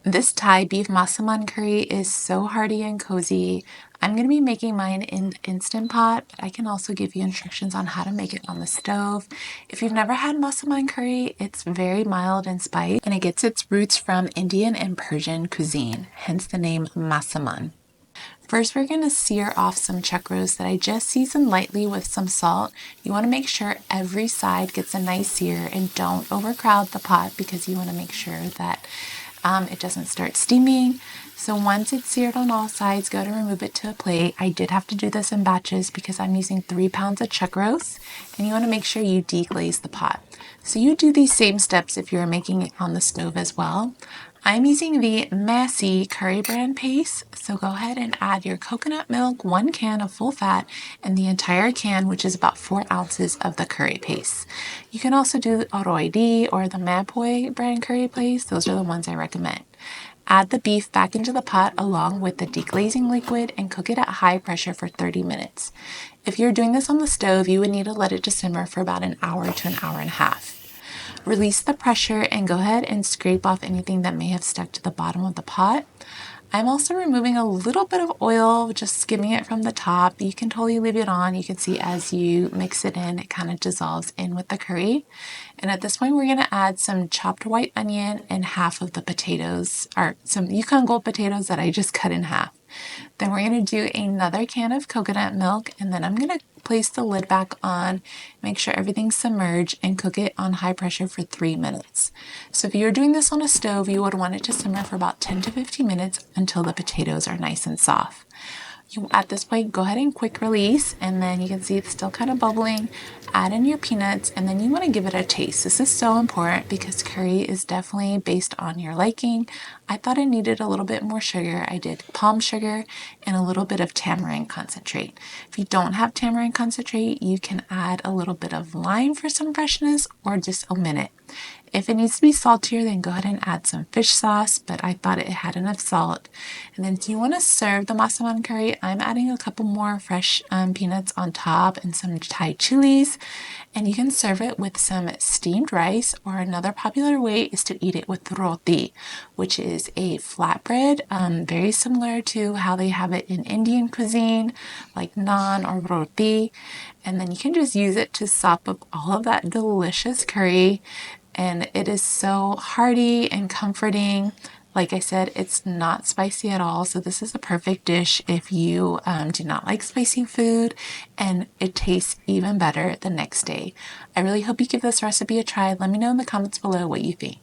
This Thai beef Massaman curry is so hearty and cozy. I'm going to be making mine in the Instant Pot, but I can also give you instructions on how to make it on the stove. If you've never had Massaman curry, it's very mild in spice, and it gets its roots from Indian and Persian cuisine, hence the name Massaman. First, we're going to sear off some chuck roast that I just seasoned lightly with some salt. You want to make sure every side gets a nice sear and don't overcrowd the pot because you want to make sure that it doesn't start steaming. So once it's seared on all sides, go to remove it to a plate. I did have to do this in batches because I'm using 3 pounds of chuck roast, and you want to make sure you deglaze the pot. So you do these same steps if you're making it on the stove as well. I'm using the Massy curry brand paste, so go ahead and add your coconut milk, 1 can of full fat, and the entire can, which is about 4 ounces of the curry paste. You can also do Oroidi or the Mapoy brand curry paste. Those are the ones I recommend. Add the beef back into the pot along with the deglazing liquid and cook it at high pressure for 30 minutes. If you're doing this on the stove, you would need to let it to simmer for about an hour to an hour and a half. Release the pressure and go ahead and scrape off anything that may have stuck to the bottom of the pot. I'm also removing a little bit of oil, just skimming it from the top. You can totally leave it on. You can see as you mix it in, it kind of dissolves in with the curry. And at this point, we're going to add some chopped white onion and half of the potatoes, or some Yukon Gold potatoes that I just cut in half. Then we're going to do another can of coconut milk, and then I'm going to place the lid back on, make sure everything's submerged, and cook it on high pressure for 3 minutes. So if you're doing this on a stove, you would want it to simmer for about 10 to 15 minutes until the potatoes are nice and soft. At this point, go ahead and quick release, and then you can see it's still kind of bubbling. Add in your peanuts, and then you want to give it a taste. This is so important because curry is definitely based on your liking. I thought I needed a little bit more sugar. I did palm sugar and a little bit of tamarind concentrate. If you don't have tamarind concentrate, you can add a little bit of lime for some freshness or just omit it. If it needs to be saltier, then go ahead and add some fish sauce, but I thought it had enough salt. And then if you want to serve the Massaman curry, I'm adding a couple more fresh peanuts on top and some Thai chilies. And you can serve it with some steamed rice, or another popular way is to eat it with roti, which is a flatbread, very similar to how they have it in Indian cuisine, like naan or roti. And then you can just use it to sop up all of that delicious curry. And it is so hearty and comforting. Like I said, it's not spicy at all, so this is a perfect dish if you do not like spicy food, and it tastes even better the next day. I really hope you give this recipe a try. Let me know in the comments below what you think.